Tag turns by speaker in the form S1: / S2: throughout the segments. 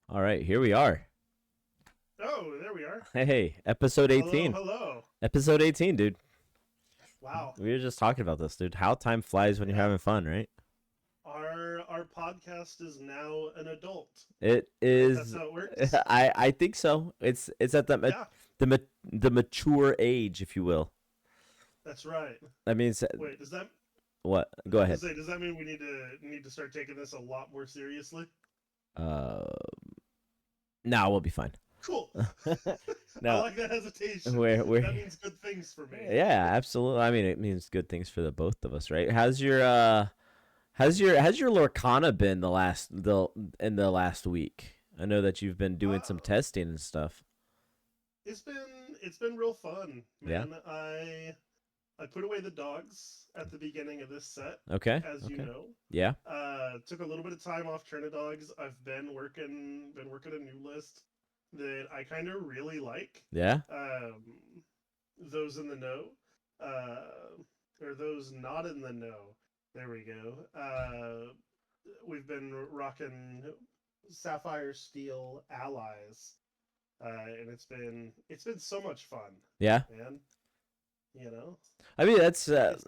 S1: All right, here we are.
S2: Oh, there we are.
S1: Hey, episode
S2: Hello,
S1: 18.
S2: hello.
S1: Episode 18, dude.
S2: Wow.
S1: We were just talking about this, dude. How time flies when you're
S2: Yeah.
S1: having fun, right?
S2: Our podcast is now an adult,
S1: It
S2: right? That's
S1: is
S2: how it works.
S1: I think so. It's at
S2: Yeah,
S1: the mature age, if you will.
S2: that's right.
S1: That means
S2: Wait, does that
S1: what?
S2: I
S1: Go
S2: was gonna
S1: ahead.
S2: say, does that mean we need to start taking this a lot more seriously?
S1: Uh nah, we'll be fine.
S2: Cool. I
S1: No,
S2: like that hesitation.
S1: we're
S2: That means good things for me.
S1: yeah, absolutely. I mean, it means good things for the both of us, right? How's your Lorcana been in the last week? I know that you've been doing some
S2: Uh,
S1: testing and stuff.
S2: it's been real fun,
S1: Yeah.
S2: man. I put away the dogs at the beginning of this set,
S1: Okay.
S2: as you
S1: Okay.
S2: know.
S1: Yeah.
S2: Took a little bit of time off Dogs. I've been working a new list that I kind of really like.
S1: Yeah.
S2: Um, those in the know, uh, or those not in the know. There we go. We've been rocking Sapphire Steel Allies, and it's been so much fun,
S1: Yeah.
S2: man. You know,
S1: I mean, that's
S2: it's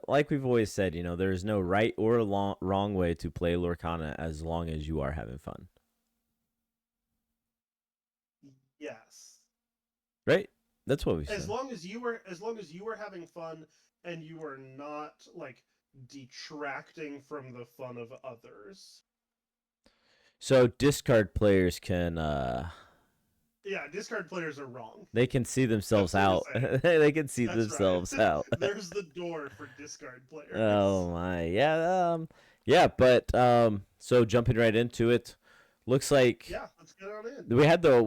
S1: like we've always said. There's no right or wrong way to play Lorcana as long as you are having fun,
S2: yes.
S1: right? That's what we
S2: as
S1: said.
S2: long as you were as long as you were having fun and you are not like detracting from the fun of others.
S1: So discard players can
S2: Yeah, discard players are wrong.
S1: they can see
S2: That's
S1: themselves
S2: what we're
S1: out.
S2: saying.
S1: They can see
S2: That's right.
S1: themselves out.
S2: There's the door for discard players.
S1: Oh my, yeah, yeah, but so jumping right into it, looks like
S2: Yeah, let's get on in.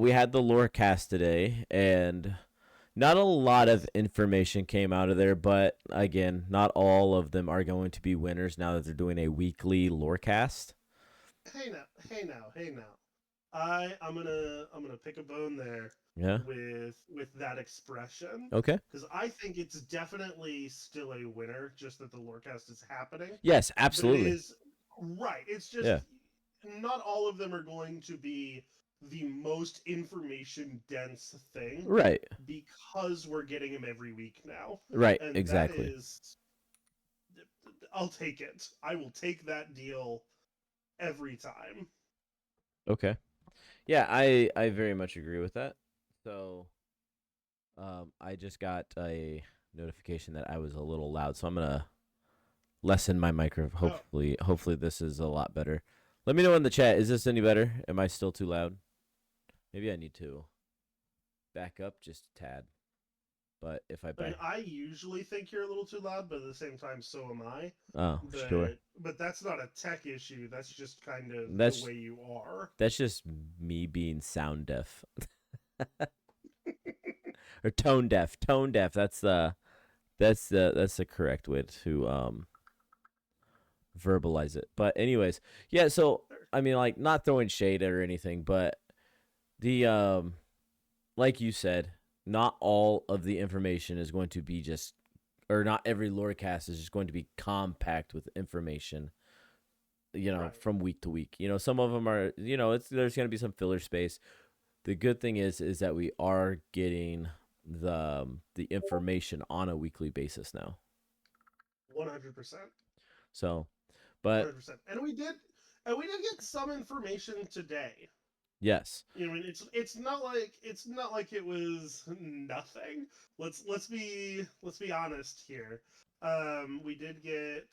S1: we had the lore cast today, and not a lot of
S2: Yes.
S1: information came out of there, but again, not all of them are going to be winners now that they're doing a weekly lore cast.
S2: Hey now, hey now, hey now. I'm gonna pick a bone there
S1: Yeah.
S2: with that expression
S1: Okay.
S2: because I think it's definitely still a winner, just that the lorecast is happening.
S1: Yes,
S2: But it
S1: absolutely.
S2: is right. It's just
S1: Yeah.
S2: not all of them are going to be the most information dense thing
S1: Right.
S2: because we're getting them every week now,
S1: Right.
S2: and that
S1: Exactly.
S2: is I'll take it. I will take that deal every time.
S1: Okay. Yeah, I very much agree with that. So, I just got a notification that I was a little loud, so I'm gonna lessen my microphone.
S2: Oh,
S1: Hopefully this is a lot better. Let me know in the chat. Is this any better? Am I still too loud? Maybe I need to back up just a tad. But if I
S2: I mean,
S1: back,
S2: I usually think you're a little too loud, but at the same time, so am I.
S1: oh sure,
S2: But that's not a tech issue. That's just kind of the
S1: that's
S2: way you are.
S1: that's just me being sound deaf or tone deaf. Tone deaf. That's the correct way to verbalize it. But anyways, yeah. So I mean, like, not throwing shade or anything, but the like you said, not all of the information is going to be just, or not every lorecast is just going to be compact with information.
S2: Right.
S1: From week to week. Some of them are. It's there's going to be some filler space. The good thing is that we are getting the information on a weekly basis now.
S2: 100%.
S1: So,
S2: One
S1: but
S2: hundred percent. And we did get some information today.
S1: yes,
S2: I mean, it's not like it was nothing. Let's be honest here. We did get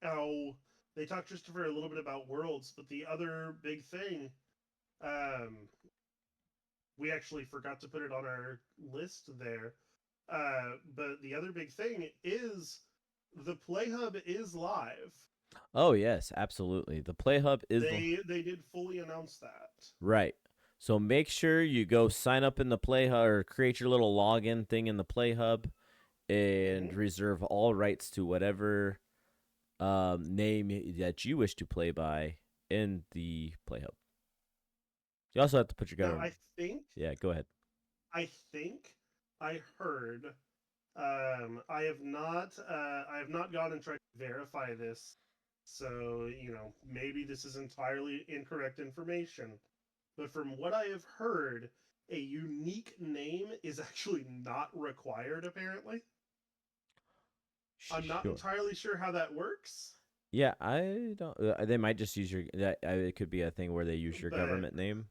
S2: oh, they talked Christopher a little bit about worlds, but the other big thing, um, we actually forgot to put it on our list there. But the other big thing is the Play Hub is live.
S1: oh yes, absolutely. The Play Hub is
S2: They did fully announce that.
S1: right. So make sure you go sign up in the Play Hub or create your little login thing in the Play Hub and
S2: Hmm.
S1: reserve all rights to whatever name that you wish to play by in the Play Hub. You also have to put your
S2: Now
S1: government. Yeah, go ahead.
S2: I think I heard. I have not gone and tried to verify this So, maybe this is entirely incorrect information. But from what I have heard, a unique name is actually not required, apparently. I'm not
S1: Sure.
S2: entirely sure how that works.
S1: Yeah, I don't. They might just use your. It could be a thing where they use your
S2: But
S1: government name.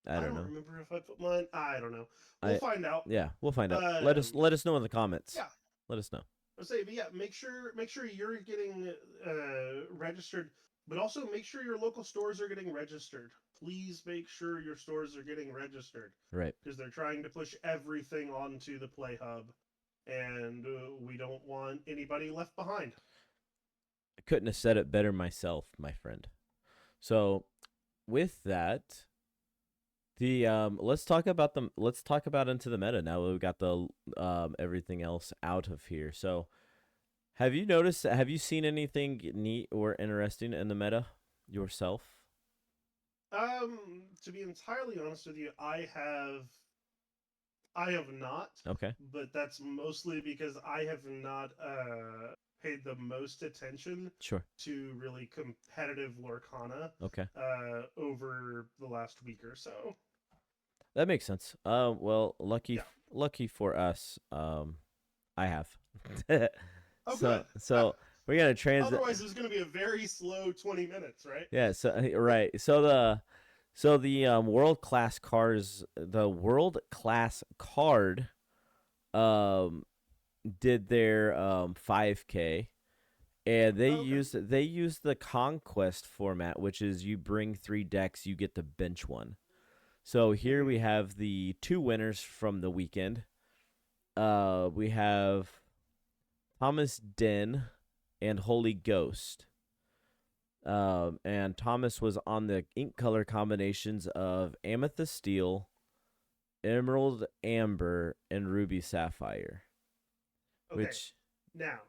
S1: I
S2: I
S1: don't
S2: don't
S1: know.
S2: remember if I put mine. I don't know. We'll find out.
S1: Yeah, we'll find out.
S2: Um,
S1: Let us know in the comments.
S2: yeah,
S1: Let us know.
S2: I'll say, but yeah, make sure you're getting registered, but also make sure your local stores are getting registered. Please make sure your stores are getting registered
S1: Right.
S2: because they're trying to push everything onto the Play Hub, and we don't want anybody left behind.
S1: I couldn't have said it better myself, my friend. So, with that, the let's talk about into the meta now that we've got the everything else out of here. So, have you seen anything neat or interesting in the meta yourself?
S2: To be entirely honest with you, I have not.
S1: Okay.
S2: But that's mostly because I have not paid the most attention
S1: Sure.
S2: to really competitive Lorcana
S1: Okay.
S2: over the last week or so.
S1: That makes sense. Well, lucky for us, I have.
S2: Oh,
S1: so
S2: good.
S1: so we're gonna transit.
S2: Otherwise, it's going to be a very slow 20 minutes, right?
S1: Yeah. So right. So the world class card, did their 5K, and they used the conquest format, which is you bring 3 decks, you get to bench one. So here we have the 2 winners from the weekend. We have Thomas Den and Holy Ghost. And Thomas was on the ink color combinations of Amethyst Steel, Emerald Amber, and Ruby Sapphire.
S2: Okay. Now,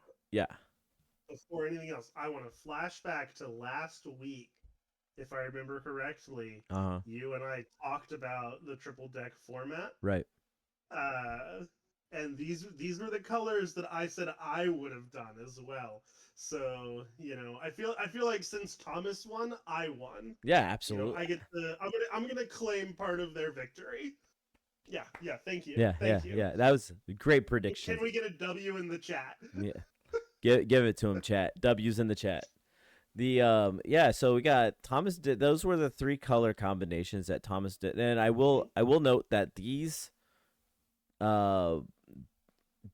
S2: before anything else, I want to flash back to last week. If I remember correctly, you and I talked about the triple deck format.
S1: Right.
S2: And these were the colors that I said I would have done as well. So, I feel like since Thomas won, I won.
S1: Yeah, absolutely.
S2: I get I'm gonna claim part of their victory. Yeah, thank you.
S1: Yeah,
S2: thank you.
S1: Yeah. That was a great prediction.
S2: Can we get a W in the chat?
S1: Yeah. Give it to him, chat. W's in the chat. So we got Thomas did those were the 3 color combinations that Thomas did. And I will note that these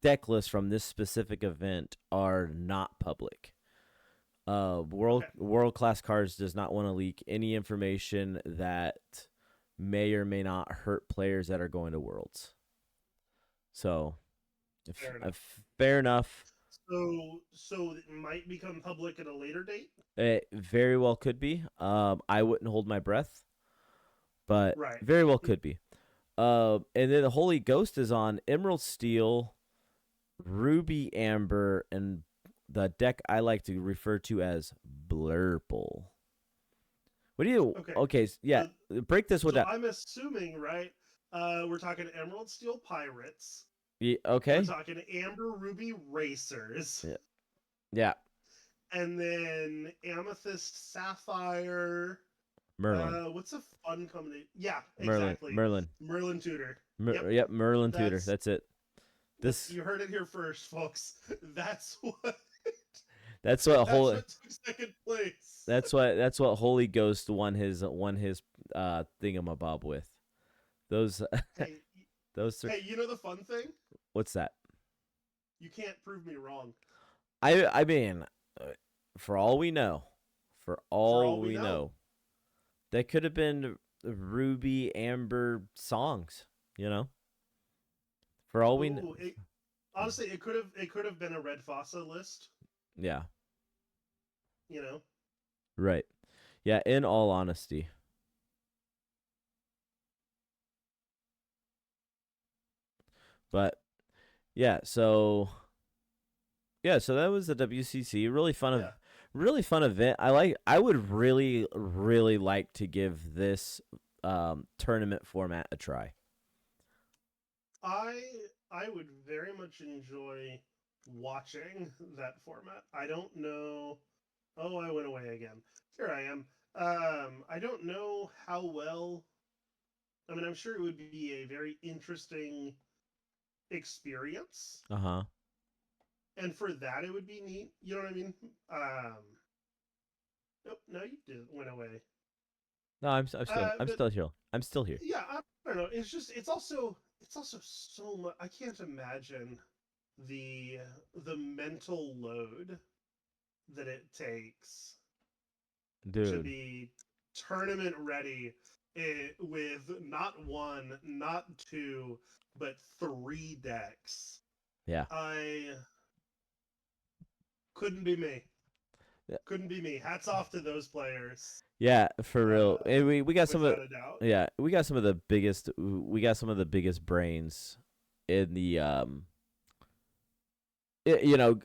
S1: deck lists from this specific event are not public. World Class Cards does not want to leak any information that may or may not hurt players that are going to Worlds. So, fair enough.
S2: So it might become public at a later date?
S1: It very well could be. I wouldn't hold my breath, but very well could be. And then the Holy Ghost is on Emerald Steel, Ruby Amber, and the deck I like to refer to as Blurple. What do you? Okay, yeah. Break this one down.
S2: I'm assuming, right? We're talking Emerald Steel Pirates.
S1: Yeah, okay.
S2: We're talking Amber Ruby Racers.
S1: Yeah.
S2: And then Amethyst Sapphire.
S1: Merlin.
S2: What's a fun combination? Yeah,
S1: exactly. Merlin Tutor.
S2: Yep,
S1: Merlin Tutor. That's it.
S2: You heard it here first, folks. That's what.
S1: That's what
S2: took second place.
S1: That's what Holy Ghost won his thingamabob with. Those. Those 3.
S2: Hey, you know the fun thing?
S1: What's that?
S2: You can't prove me wrong.
S1: I mean, for all we know, that could have been Ruby Amber songs. For all we know.
S2: Honestly, it could have been a Red Fossa list.
S1: Yeah. Right. Yeah. In all honesty. But so that was the WCC. Really fun event. I would really like to give this tournament format a try.
S2: I would very much enjoy watching that format. I don't know. Oh, I went away again. Here I am. I don't know how well. I mean, I'm sure it would be a very interesting experience,
S1: Uh-huh.
S2: and for that, it would be neat. You know what I mean? Nope. No, you did went away.
S1: No, I'm
S2: But
S1: still here. I'm still here.
S2: yeah, I don't know. It's also so much. I can't imagine the the mental load that it takes to
S1: Dude.
S2: be tournament ready with not one, not two, but three decks.
S1: Yeah.
S2: I couldn't be me.
S1: Yeah.
S2: Couldn't be me. Hats off to those players,
S1: Yeah, for real. And we got some of
S2: without a doubt.
S1: yeah, we got some of the biggest brains in the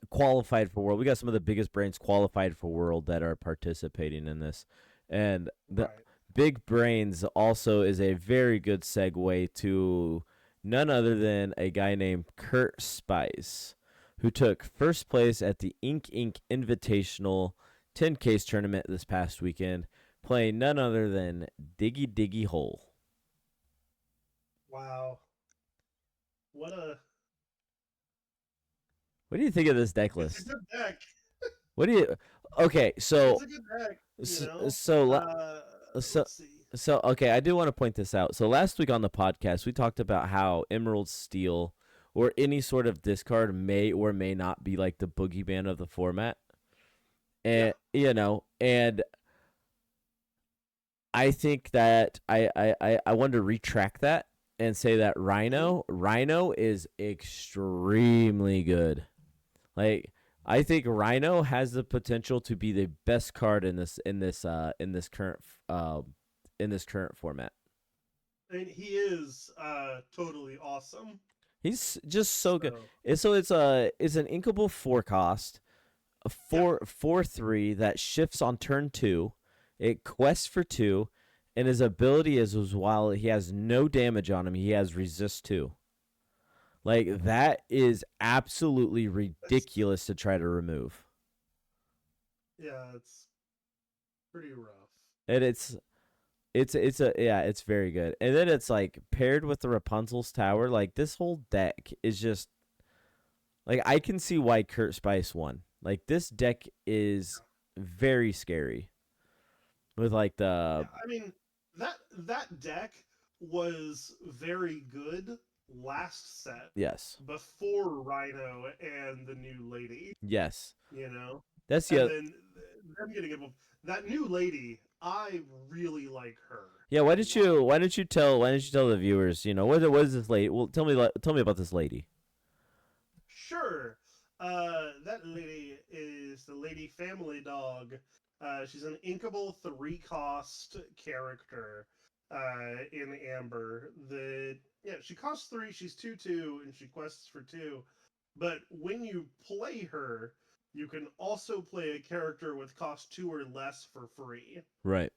S1: qualified for world. We got some of the biggest brains qualified for world that are participating in this. And the
S2: Right.
S1: big brains also is a very good segue to none other than a guy named Kurt Spice, who took first place at the Ink Invitational 10Ks tournament this past weekend, playing none other than Diggy Diggy Hole.
S2: Wow. What a
S1: What do you think of this deck
S2: it's a
S1: list?
S2: good deck.
S1: What do you? Okay,
S2: It's a good deck,
S1: so so so
S2: let's see.
S1: so okay, I do want to point this out. So last week on the podcast, we talked about how Emerald Steel or any sort of discard may or may not be like the boogeyman of the format,
S2: Yeah.
S1: and and I think that I wanted to retract that and say that Rhino is extremely good. Like I think Rhino has the potential to be the best card in this current format.
S2: I mean, he is totally awesome.
S1: He's just so good.
S2: So,
S1: It's an inkable 4 cost, a
S2: yeah,
S1: 4/3 that shifts on turn 2. It quests for 2, and his ability is while he has no damage on him, he has resist 2. Like that is absolutely
S2: that's,
S1: ridiculous to try to remove.
S2: yeah, it's pretty rough.
S1: And it's very good. And then it's like paired with the Rapunzel's Tower, like this whole deck is just like I can see why Kurt Spice won. Like this deck is very scary. With like
S2: Yeah,
S1: the
S2: I mean that deck was very good last set
S1: yes.
S2: before Rhino and the new lady.
S1: Yes.
S2: You know,
S1: That's
S2: and
S1: the
S2: then them getting involved. That new lady, I really like her
S1: yeah,
S2: a lot.
S1: why don't you tell the viewers, what is this lady? Well, tell me about this lady.
S2: Sure. That lady is the Lady Family Dog. She's an inkable 3 cost character in Amber. She costs 3, she's 2/2, and she quests for 2. But when you play her, you can also play a character with cost 2 or less for free.
S1: Right.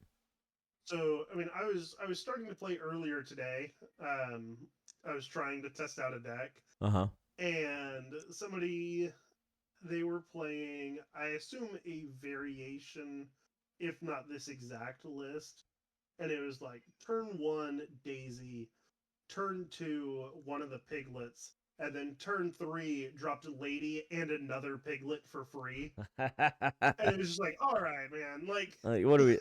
S2: So, I mean, I was starting to play earlier today. I was trying to test out a deck,
S1: Uh-huh.
S2: and they were playing, I assume, a variation, if not this exact list. And it was like turn 1 Daisy, turn 2 one of the piglets, and then turn 3 dropped a lady and another piglet for free. And it was just like, all right, man, like
S1: Like what do we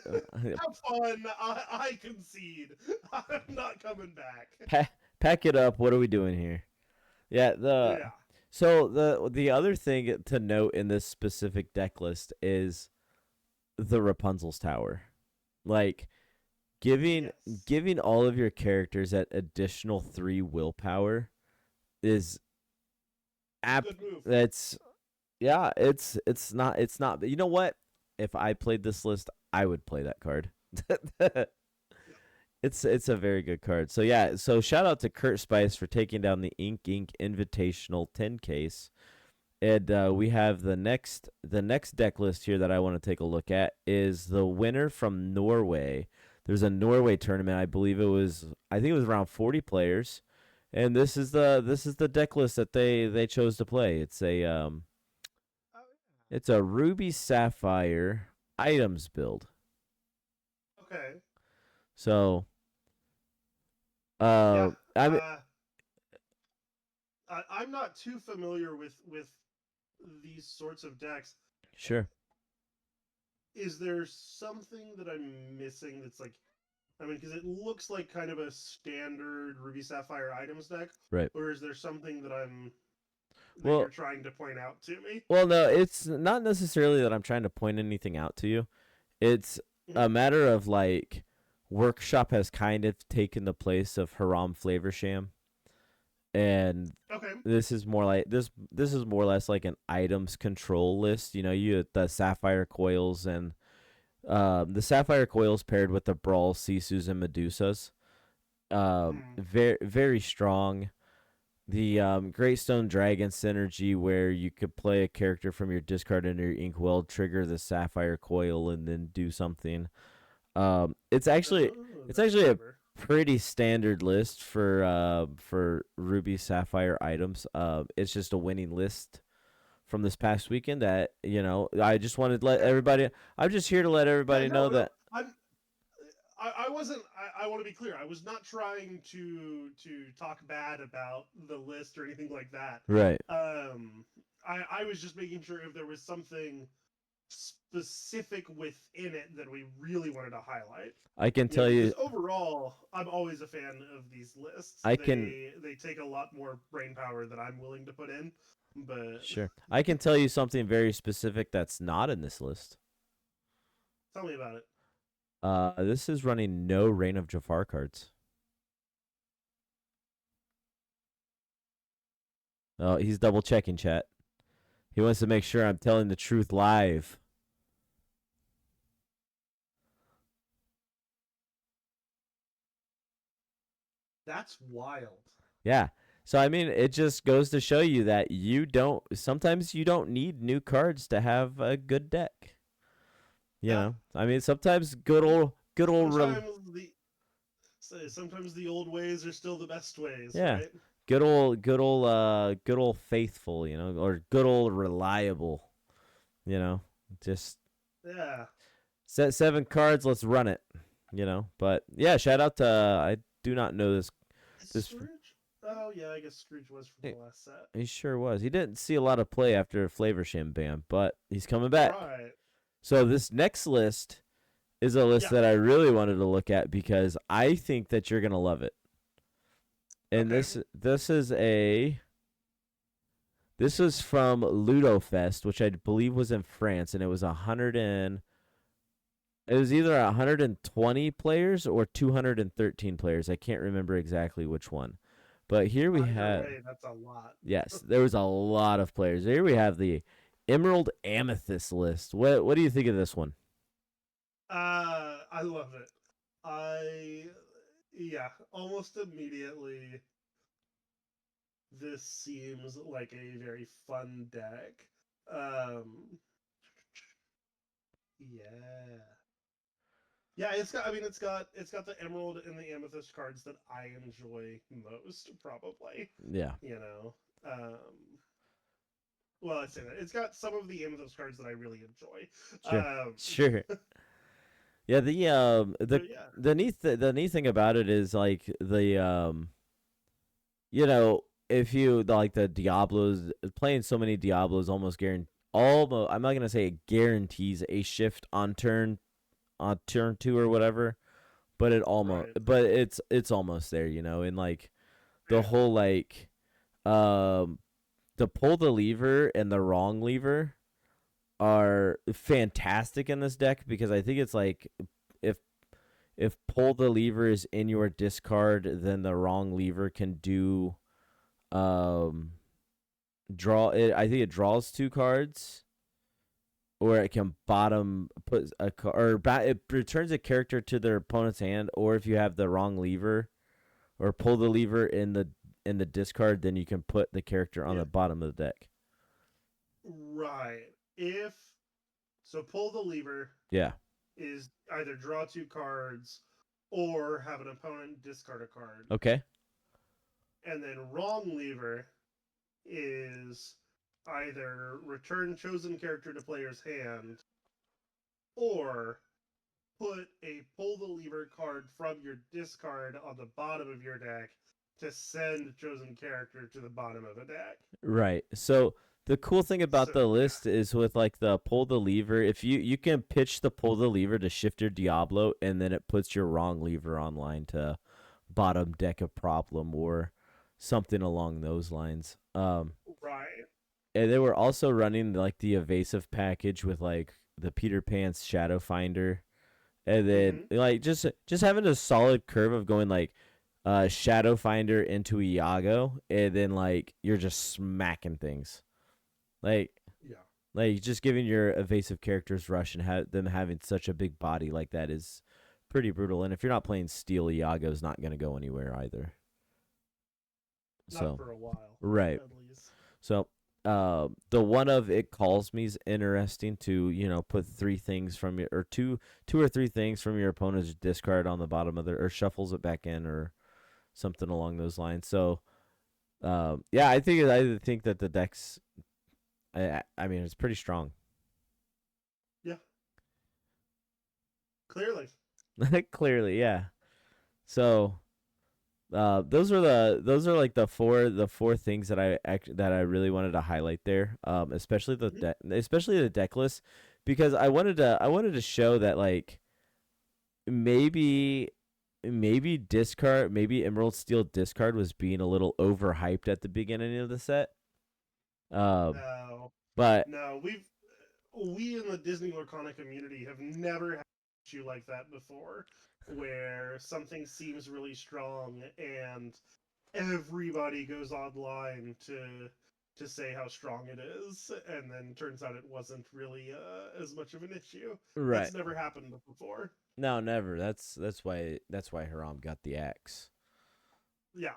S2: have fun. I concede. I'm not coming back.
S1: pack it up. What are we doing here? Yeah,
S2: Yeah.
S1: so the other thing to note in this specific deck list is the Rapunzel's Tower. Like giving
S2: Yes.
S1: giving all of your characters that additional 3 willpower is
S2: Good move.
S1: that's yeah, it's not you know what? If I played this list, I would play that card.
S2: Yeah.
S1: It's a very good card. So yeah, so shout out to Kurt Spice for taking down the Ink Invitational 10 case. And we have the next deck list here that I want to take a look at is the winner from Norway. There's a Norway tournament. I think it was around 40 players, And this is the deck list that they chose to play.
S2: Oh,
S1: It's a Ruby Sapphire items build.
S2: okay.
S1: So
S2: Yeah.
S1: I mean,
S2: I'm not too familiar with these sorts of decks.
S1: sure,
S2: Is there something that I'm missing that's like, I mean, because it looks like kind of a standard Ruby Sapphire items deck,
S1: right.
S2: or is there something that you're
S1: Well,
S2: trying to point out to me?
S1: no, it's not necessarily that I'm trying to point anything out to you. It's
S2: Mhm.
S1: a matter of like Workshop has kind of taken the place of Haram Flavor Sham, and
S2: Okay.
S1: this is more like this is more or less like an items control list. You know, you had the sapphire coils and the sapphire coils paired with the brawl sisus and medusas.
S2: Mm.
S1: Very very strong. The Great Stone Dragon synergy, where you could play a character from your discard into your inkwell, trigger the sapphire coil, and then do something. It's actually
S2: Oh,
S1: it's
S2: that's
S1: actually a
S2: clever.
S1: pretty standard list for Ruby Sapphire items. It's just a winning list from this past weekend that I just wanted to let
S2: Yeah.
S1: everybody. I'm just here to let
S2: Yeah.
S1: everybody know
S2: No. No.
S1: that.
S2: I wasn't. I want to be clear. I was not trying to talk bad about the list or anything like that.
S1: Right.
S2: I was just making sure if there was something specific within it that we really wanted to highlight.
S1: I can
S2: You know,
S1: tell you.
S2: because overall, I'm always a fan of these lists.
S1: I can
S2: They take a lot more brain power than I'm willing to put in. But
S1: Sure. I can tell you something very specific that's not in this list.
S2: tell me about it.
S1: This is running no Reign of Jafar cards. Oh, he's double checking chat. He wants to make sure I'm telling the truth live.
S2: That's wild.
S1: Yeah. So I mean, it just goes to show you that sometimes you don't need new cards to have a good deck.
S2: Yeah.
S1: I mean, sometimes good old
S2: Sometimes the old ways are still the best ways,
S1: yeah,
S2: right?
S1: good old faithful, or good old reliable, you know. Just
S2: Yeah.
S1: set 7 cards, let's run it, But yeah, shout out to I do not know this
S2: Is
S1: this
S2: Scrooge? Oh yeah, I guess Scrooge was from the last set.
S1: he sure was. He didn't see a lot of play after Flavor Sham ban, but he's coming back.
S2: Right.
S1: So this next list is a list
S2: Yeah.
S1: that I really wanted to look at because I think that you're gonna love it. And
S2: Okay.
S1: this is from Ludofest, which I believe was in France, and it was either 120 players or 213 players. I can't remember exactly which one. But here we
S2: Either
S1: have
S2: way, that's a lot.
S1: yes, there was a lot of players. Here we have the Emerald Amethyst list. What do you think of this one?
S2: I love it. I yeah, almost immediately this seems like a very fun deck. Yeah. Yeah, it's got the emerald and the amethyst cards that I enjoy most, probably.
S1: Yeah,
S2: You know. Well, I say that. It's got some of the amethyst cards that I really enjoy.
S1: sure, sure. Yeah,
S2: But yeah.
S1: the neat thing about it is like if you like the Diablos, playing so many Diablos almost guarantee almost I'm not gonna say it guarantees a shift on turn 2 or whatever, but
S2: Right.
S1: it's almost there, and like the
S2: Yeah.
S1: whole like um the pull the lever and the wrong lever are fantastic in this deck because I think it's like if if pull the lever is in your discard, then the wrong lever can do um draw it. I think it draws 2 cards, or it can bottom put a it returns a character to their opponent's hand, or if you have the wrong lever or pull the lever in the discard, then you can put the character on
S2: Yeah.
S1: the bottom of the deck.
S2: Right. If so, pull the lever
S1: Yeah.
S2: is either draw 2 cards or have an opponent discard a card.
S1: Okay.
S2: And then wrong lever is either return chosen character to player's hand or put a pull the lever card from your discard on the bottom of your deck to send chosen character to the bottom of a deck.
S1: Right. So the cool thing about the list is with like the pull the lever, if you can pitch the pull the lever to shift your Diablo, and then it puts your wrong lever online to bottom deck a problem or something along those lines.
S2: Right.
S1: And they were also running like the evasive package with like the Peter Pan's Shadow Finder, and then like just having a solid curve of going like Shadow Finder into Iago, and then like you're just smacking things. Like just giving your evasive characters rush and them having such a big body like that is pretty brutal. And if you're not playing Steel, Iago's not going to go anywhere either.
S2: Not for a while.
S1: Right.
S2: At least.
S1: So the one of It Calls Me is interesting to, put 3 things from your, or two or three things from your opponent's discard on the bottom of or shuffles it back in or something along those lines. So, I think that the deck's, I mean, it's pretty strong.
S2: Yeah. Clearly.
S1: Clearly, yeah. So, those are like the four things that I really wanted to highlight there. Especially the deck list, because I wanted to show that like maybe Emerald Steel discard was being a little overhyped at the beginning of the set.
S2: No,
S1: but
S2: we in the Disney Lorcana community have never had an issue like that before, where something seems really strong and everybody goes online to say how strong it is, and then turns out it wasn't really as much of an issue.
S1: Right.
S2: That's never happened before.
S1: No, never. That's why Haram got the axe.
S2: Yeah.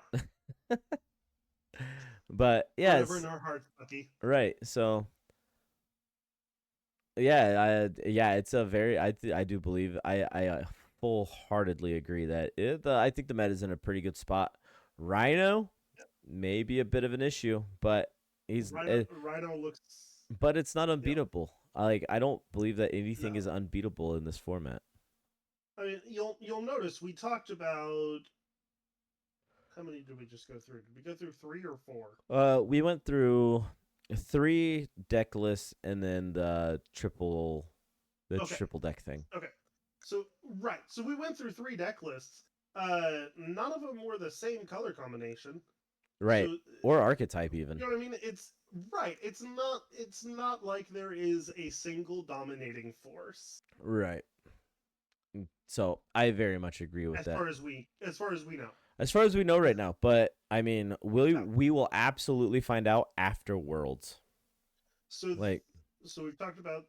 S1: But yeah,
S2: forever in our hearts, Bucky.
S1: Right. So it's a very I do believe I full-heartedly agree that I think the meta's in a pretty good spot. Rhino may be a bit of an issue, but
S2: Rhino looks,
S1: but it's not unbeatable. I don't believe that anything is unbeatable in this format.
S2: I mean, you'll notice we talked about, how many did we just go through? Did we go through 3 or 4?
S1: We went through 3 deck lists and then the triple deck thing.
S2: Okay. So we went through 3 deck lists. None of them were the same color combination.
S1: Right. So, or archetype even.
S2: You know what I mean? It's right. It's not like there is a single dominating force.
S1: Right. So I very much agree with that.
S2: As far as we know.
S1: As far as we know right now, but I mean, we will absolutely find out after Worlds.
S2: So we've talked about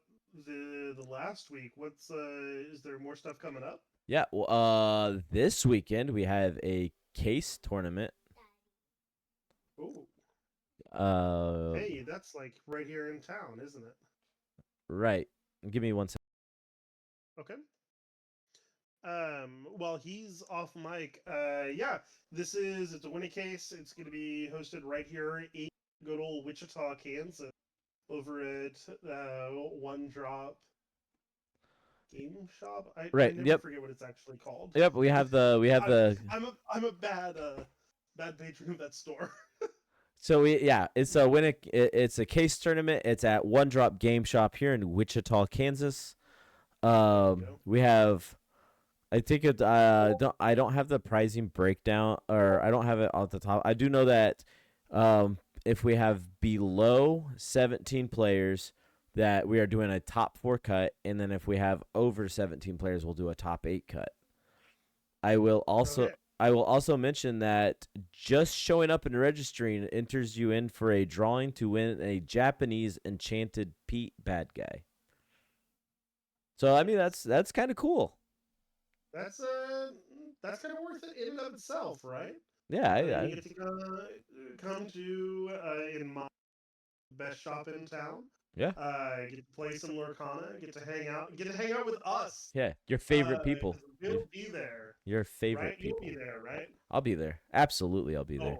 S2: the last week. What's is there more stuff coming up?
S1: Yeah, well, this weekend we have a case tournament.
S2: Ooh. Hey, that's like right here in town, isn't it?
S1: Right. Give me 1 second.
S2: Okay. While he's off mic, it's a winning case. It's going to be hosted right here in good old Wichita, Kansas, over at One Drop Game Shop. I never forget what it's actually called.
S1: Yep, we have the.
S2: I'm a bad patron of that store.
S1: So it's a case tournament. It's at One Drop Game Shop here in Wichita, Kansas. We have. I think I don't have the pricing breakdown, or I don't have it off the top. I do know that if we have below 17 players, that we are doing a top 4 cut, and then if we have over 17 players, we'll do a top 8 cut. I will also mention that just showing up and registering enters you in for a drawing to win a Japanese Enchanted Pete bad guy. So I mean that's kind of cool.
S2: That's kind of worth it in and of itself, right?
S1: Yeah,
S2: you get to come to in my best shop in town.
S1: Yeah.
S2: Get to play some Lorcana. Get to hang out with us.
S1: Yeah, your favorite people.
S2: We'll be there.
S1: Your favorite people.
S2: You'll be there, right?
S1: I'll be there. Absolutely, I'll be there.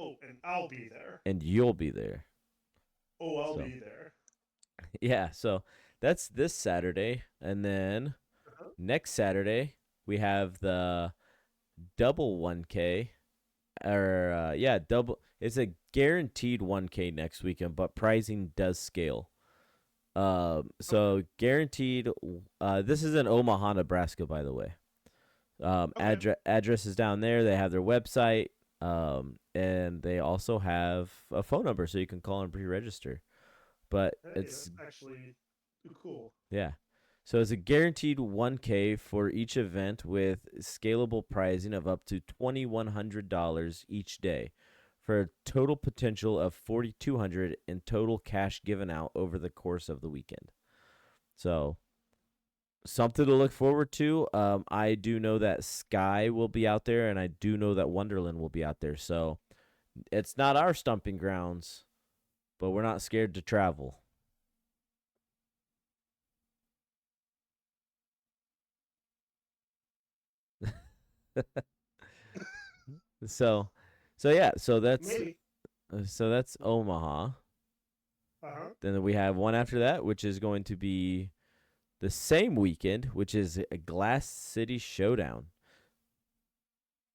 S2: Oh, and I'll be there.
S1: and you'll be there.
S2: Oh, I'll
S1: So.
S2: be there.
S1: Yeah, so that's this Saturday, and then
S2: Uh-huh.
S1: next Saturday we have the double 1K, or double. It's a guaranteed 1K next weekend, but pricing does scale. So guaranteed. This is in Omaha, Nebraska, by the way.
S2: Okay.
S1: Address is down there. They have their website. And they also have a phone number so you can call and pre-register. But
S2: Hey,
S1: it's
S2: that's actually cool.
S1: yeah. So it's a guaranteed 1K for each event with scalable pricing of up to $2,100 each day for a total potential of $4,200 in total cash given out over the course of the weekend. So something to look forward to. I do know that Sky will be out there, and I do know that Wonderland will be out there. So it's not our stomping grounds, but we're not scared to travel. So, yeah,
S2: Maybe.
S1: so that's Omaha.
S2: Uh-huh.
S1: Then we have one after that, which is going to be the same weekend, which is a Glass City Showdown.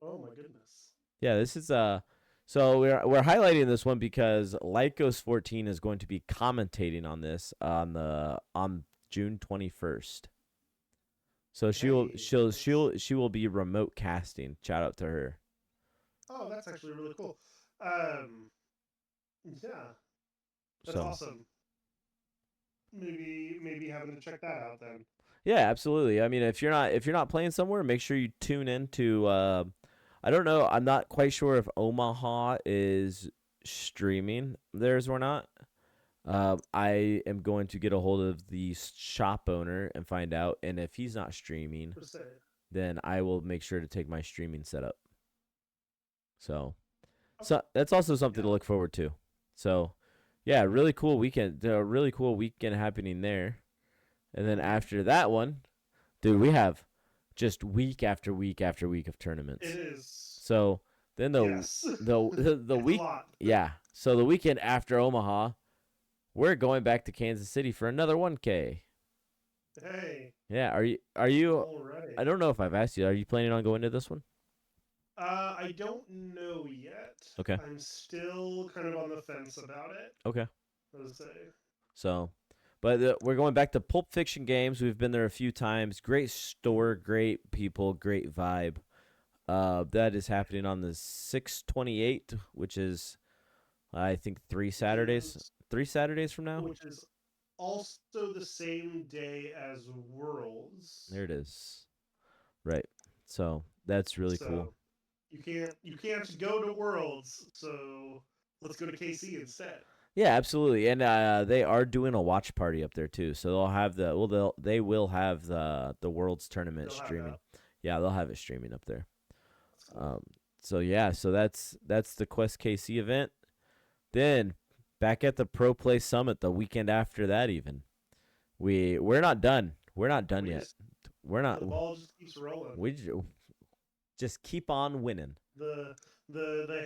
S2: Oh my goodness.
S1: Yeah, this is so we're highlighting this one because Lycos 14 is going to be commentating on this on June 21st. So she will be remote casting. Shout out to her.
S2: Oh, that's actually really cool. Um, yeah, that's
S1: So
S2: awesome. Maybe having to check that out then.
S1: yeah, absolutely. I mean, if you're not playing somewhere, make sure you tune in to. I don't know. I'm not quite sure if Omaha is streaming theirs or not. I am going to get a hold of the shop owner and find out. And if he's not streaming,
S2: Per se.
S1: then I will make sure to take my streaming setup. So,
S2: Okay.
S1: that's also something to
S2: Yeah.
S1: look forward to. So, yeah, really cool weekend. A really cool weekend happening there. And then after that one, dude, we have just week after week after week of tournaments.
S2: It is.
S1: So then
S2: Yes.
S1: the
S2: It's
S1: week,
S2: a lot.
S1: yeah. So the weekend after Omaha, we're going back to Kansas City for another 1K.
S2: Hey.
S1: Yeah, are you?
S2: Alrighty.
S1: I don't know if I've asked you. Are you planning on going to this one?
S2: I don't know yet.
S1: Okay.
S2: I'm still kind of on the fence about it.
S1: Okay.
S2: Let's say.
S1: So, but we're going back to Pulp Fiction Games. We've been there a few times. Great store, great people, great vibe. That is happening on the 6/28, which is I think 3 Saturdays.
S2: Is
S1: 3 Saturdays from now.
S2: which is also the same day as Worlds.
S1: There it is. Right. So that's really cool.
S2: So you can't go to Worlds, so let's go to KC instead.
S1: Yeah, absolutely. And they are doing a watch party up there too. So they'll have they will have the World's tournament
S2: They'll have
S1: streaming.
S2: that.
S1: Yeah, they'll have it streaming up there.
S2: That's cool.
S1: So yeah, so that's the Quest KC event. Then back at the Pro Play Summit the weekend after that, even we're not done. We're not done
S2: We
S1: yet.
S2: just-
S1: We're not.
S2: The ball just keeps rolling.
S1: We just keep on winning.
S2: The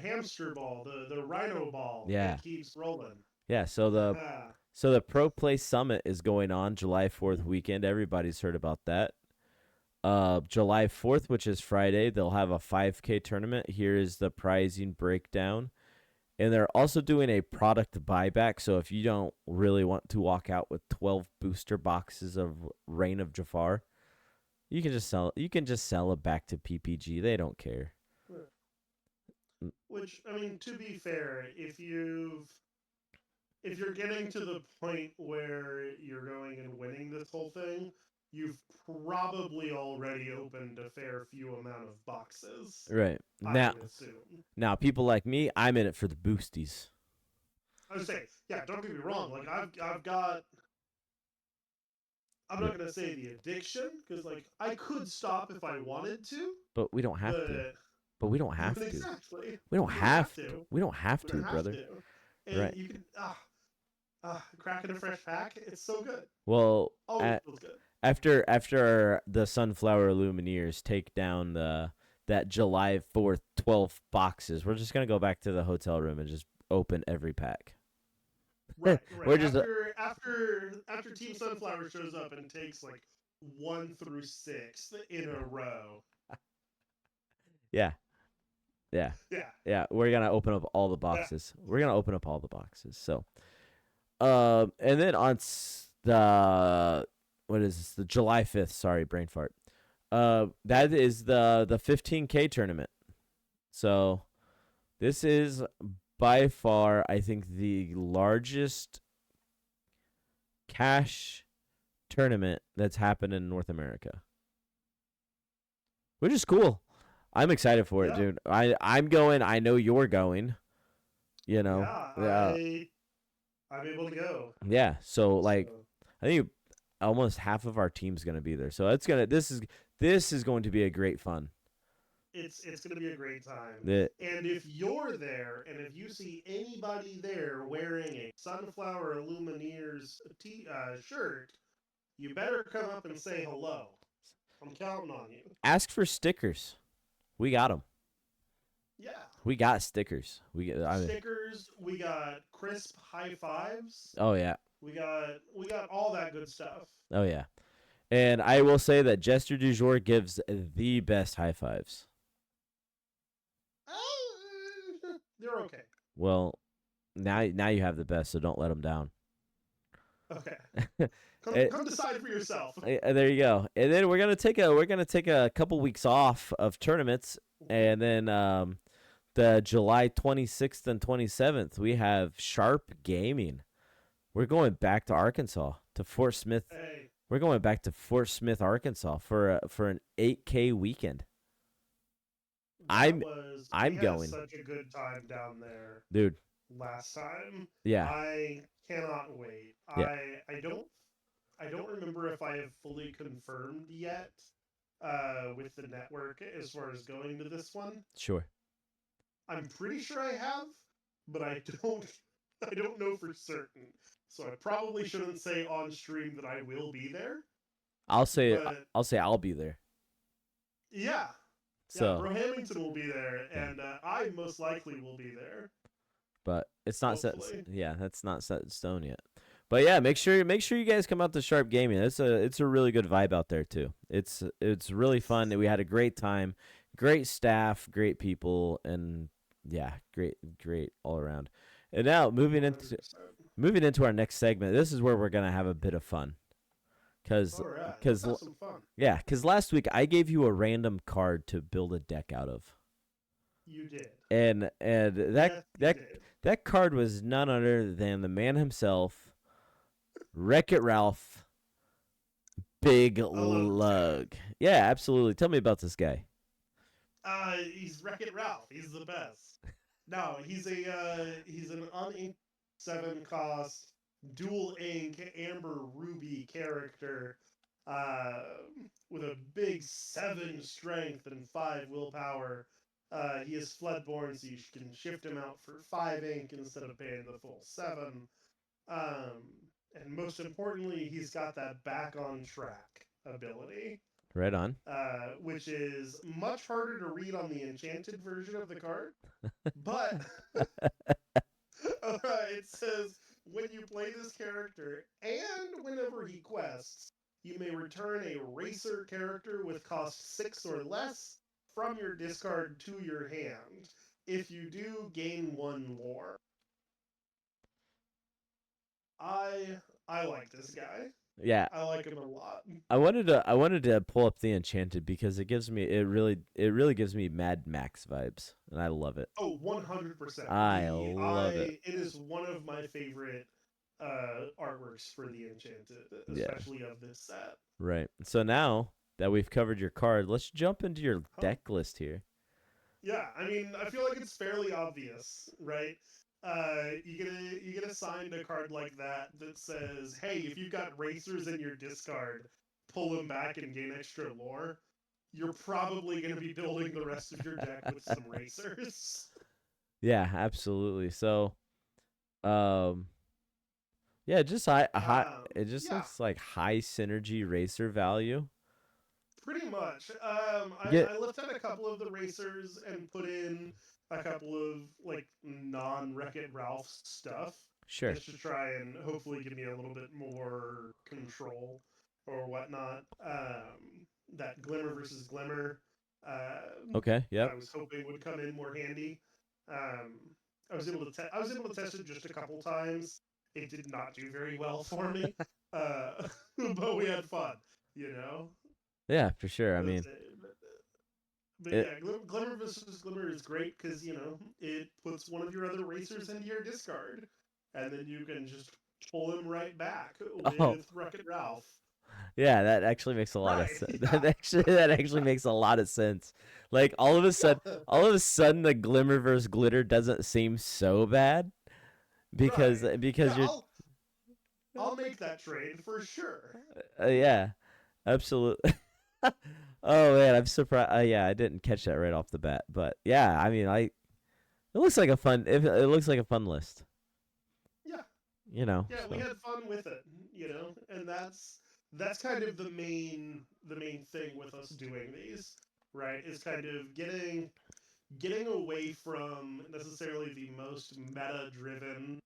S2: hamster ball, the rhino ball.
S1: Yeah.
S2: It keeps rolling.
S1: Yeah. So the
S2: Ah,
S1: So the Pro Play Summit is going on July 4th weekend. Everybody's heard about that. July 4th, which is Friday, they'll have a 5K tournament. Here is the pricing breakdown. And they're also doing a product buyback. So if you don't really want to walk out with 12 booster boxes of Reign of Jafar, you can just sell it back to PPG. They don't care.
S2: which I mean, to be fair, if you're getting to the point where you're going and winning this whole thing, you've probably already opened a fair few amount of boxes.
S1: Right.
S2: I would assume.
S1: Now people like me, I'm in it for the boosties.
S2: I would say, yeah, don't get me wrong. Like I've got. I'm not gonna say the addiction because like I could stop if I wanted to,
S1: But we don't have to. But we don't have to.
S2: Exactly.
S1: We don't have to. We don't have
S2: We
S1: to,
S2: don't have
S1: brother.
S2: to. And
S1: Right.
S2: you can cracking a fresh pack. It's so good.
S1: Well,
S2: Always feels good.
S1: after the Sunflounder Illumineers take down the that July 4th 12 boxes. We're just gonna go back to the hotel room and just open every pack.
S2: Right.
S1: We're just
S2: After Team Sunflower shows up and takes like 1 through 6 in a row.
S1: yeah. Yeah.
S2: Yeah.
S1: We're gonna open up all the boxes. We're gonna open up all the boxes. So, and then on the what is this? The July 5th. Sorry, brain fart. That is the 15K tournament. So, this is by far, I think, the largest cash tournament that's happened in North America, which is cool. I'm excited for it, dude. I'm going. I know you're going. You know.
S2: Yeah, I'm able to go.
S1: Yeah. So I think almost half of our team's gonna be there. So this is going to be a great fun.
S2: It's going to be a great time.
S1: And
S2: if you're there, and if you see anybody there wearing a Sunflounder Illumineers shirt, you better come up and say hello. I'm counting on you.
S1: Ask for stickers. We got them.
S2: Yeah.
S1: We got stickers.
S2: Stickers. We got crisp high fives.
S1: Oh yeah.
S2: We got all that good stuff.
S1: Oh yeah. And I will say that Jester Dujour gives the best high fives.
S2: They're okay.
S1: Well, now you have the best, so don't let them down.
S2: Okay. Come decide for yourself.
S1: There you go. And then we're gonna take a couple weeks off of tournaments, and then the July 26th and 27th we have Sharp Gaming. We're going back to Arkansas to Fort Smith.
S2: Hey.
S1: We're going back to Fort Smith, Arkansas for an 8K weekend. I'm going.
S2: Such a good time down there,
S1: dude.
S2: Last time,
S1: yeah,
S2: I cannot wait.
S1: Yeah.
S2: I don't remember if I have fully confirmed yet with the network as far as going to this one.
S1: Sure.
S2: I'm pretty sure I have, but I don't know for certain. So I probably shouldn't say on stream that I will be there.
S1: I'll say I'll be there.
S2: Yeah.
S1: So
S2: Brohammington will be there, and I most likely will be there.
S1: But it's not set. Yeah, that's not set in stone yet. But yeah, make sure you guys come out to Sharp Gaming. It's a really good vibe out there too. It's really fun. We had a great time, great staff, great people, and yeah, great all around. And now moving into our next segment. This is where we're gonna have a bit of fun. Cause last week I gave you a random card to build a deck out of.
S2: You did.
S1: And that card was none other than the man himself, Wreck-It Ralph, Big Lug. Yeah, absolutely. Tell me about this guy.
S2: He's Wreck-It Ralph. He's the best. No, he's an uninked 7-cost dual ink amber ruby character with a big 7 strength and 5 willpower. He is Floodborn, so you can shift him out for 5 ink instead of paying the full 7. And most importantly, he's got that back on track ability.
S1: Right on.
S2: Which is much harder to read on the enchanted version of the card. But it says, when you play this character, and whenever he quests, you may return a racer character with cost 6 or less from your discard to your hand. If you do, gain 1 lore. I like this guy.
S1: Yeah,
S2: I like him a lot.
S1: I wanted to pull up the enchanted because it really gives me Mad Max vibes, and I love it.
S2: Oh, 100%.
S1: I love it.
S2: It is one of my favorite artworks for the enchanted, especially of this set.
S1: Right. So now that we've covered your card, let's jump into your deck list here.
S2: Yeah, I mean, I feel like it's fairly obvious, right? You get assigned a card like that says, hey, if you've got racers in your discard, pull them back and gain extra lore. You're probably going to be building the rest of your deck with some racers.
S1: Yeah, absolutely. So, yeah, it just looks like high synergy racer value.
S2: Pretty much.
S1: Yeah,
S2: I looked at a couple of the racers and put in a couple of like non-Wreck-It Ralph stuff
S1: sure.
S2: just to try and hopefully give me a little bit more control or whatnot. That Glimmer versus Glimmer,
S1: Okay, yep.
S2: I was hoping would come in more handy. Um, I was able to test it just a couple times. It did not do very well for me, but we had fun. You know,
S1: Yeah, for sure. I
S2: that's
S1: mean,
S2: it. But
S1: it.
S2: yeah, Glimmer versus Glimmer is great because it puts one of your other racers into your discard, and then you can just pull him right back
S1: Oh,
S2: with Wreck-It Ralph.
S1: yeah, that actually makes a lot of
S2: Right?
S1: sense.
S2: Yeah.
S1: That actually makes a lot of sense. Like all of a sudden, the glimmer versus glitter doesn't seem so bad because
S2: Right.
S1: because
S2: Yeah.
S1: you're
S2: I'll make that trade for sure.
S1: yeah, absolutely. Oh man, I'm surprised. Yeah, I didn't catch that right off the bat, but yeah, I mean, it looks like a fun. It looks like a fun list.
S2: Yeah. Yeah, we
S1: So
S2: had fun with it, and that's kind of the main thing with us doing these, right? Is kind of getting away from necessarily the most meta driven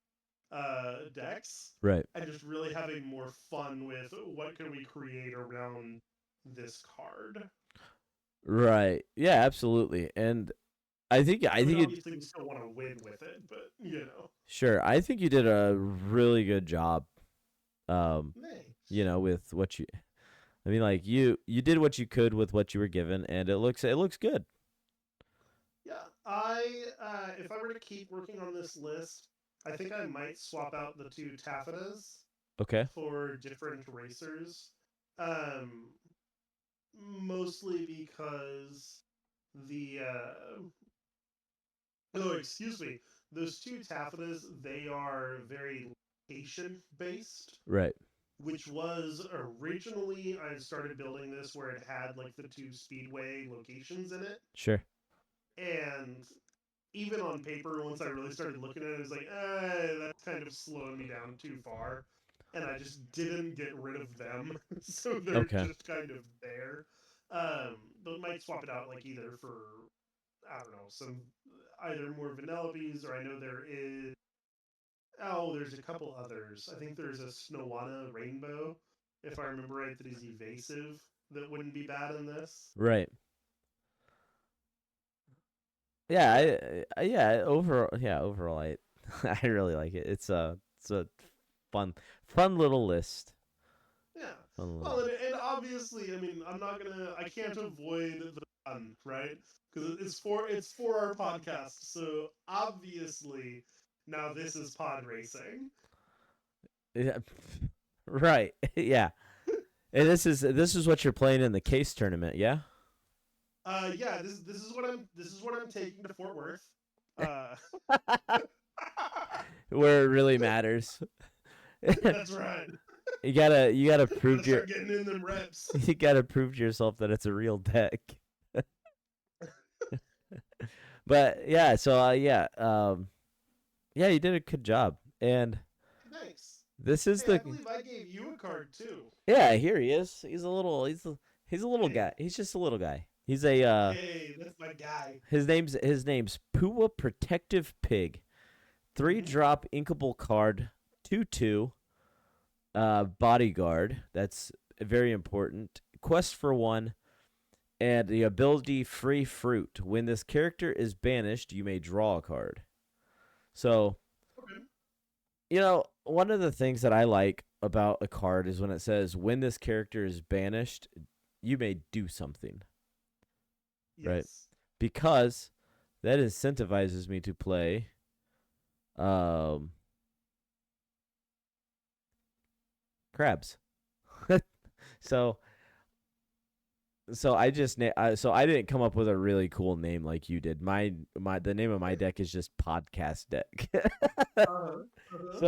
S2: decks
S1: right.
S2: and just really having more fun with what can we create around this card.
S1: Right. Yeah, absolutely. And I
S2: I mean,
S1: think it
S2: obviously we still want to win with it, but
S1: sure. I think you did a really good job. Um,
S2: thanks.
S1: with what you I mean like you did what you could with what you were given and it looks good.
S2: Yeah, if I were to keep working on this list, I think I might swap out the two taffetas
S1: Okay.
S2: for different racers. Um, Mostly because the oh, excuse me, those two taffetas, they are very location based,
S1: Right.
S2: which was originally I started building this where it had like the two speedway locations in it,
S1: Sure.
S2: and even on paper, once I really started looking at it, it was like, that's kind of slowing me down too far. And I just didn't get rid of them. So they're
S1: Okay.
S2: just kind of there. But might swap it out like either for, I don't know, some either more Vanellope's, or I know there is, there's a couple others. I think there's a Snowana Rainbow, if I remember right, that is evasive, that wouldn't be bad in this.
S1: Right. Yeah,
S2: Yeah,
S1: overall I I really like it. It's a fun little list.
S2: yeah.
S1: Fun
S2: Well,
S1: little.
S2: and obviously, I mean, I can't avoid the fun, right? Because it's for our podcast. So obviously, now this is pod racing.
S1: Yeah. Right. Yeah. And this is what you're playing in the case tournament, yeah?
S2: Yeah. This is what I'm taking to Fort Worth. Uh,
S1: Where it really matters.
S2: that's right.
S1: You gotta
S2: Gotta
S1: prove
S2: start getting in them reps.
S1: you gotta prove to yourself that it's a real deck. But yeah, so yeah, you did a good job. And
S2: Thanks.
S1: this is
S2: Hey, I
S1: the
S2: believe I gave you a card too.
S1: yeah, here he is. He's a little
S2: Hey,
S1: guy. He's just a little guy. He's a
S2: hey, that's my guy.
S1: his name's Pua Protective Pig. 3
S2: Mm-hmm.
S1: drop inkable card, 2/2. Bodyguard. That's very important. Quest for 1 and the ability Free Fruit. When this character is banished, you may draw a card. So,
S2: Okay.
S1: one of the things that I like about a card is when it says when this character is banished, you may do something, right?
S2: Yes.
S1: Because that incentivizes me to play um crabs. so so I just so I didn't come up with a really cool name like you did. The name of my deck is just podcast deck.
S2: Uh-huh. Uh-huh.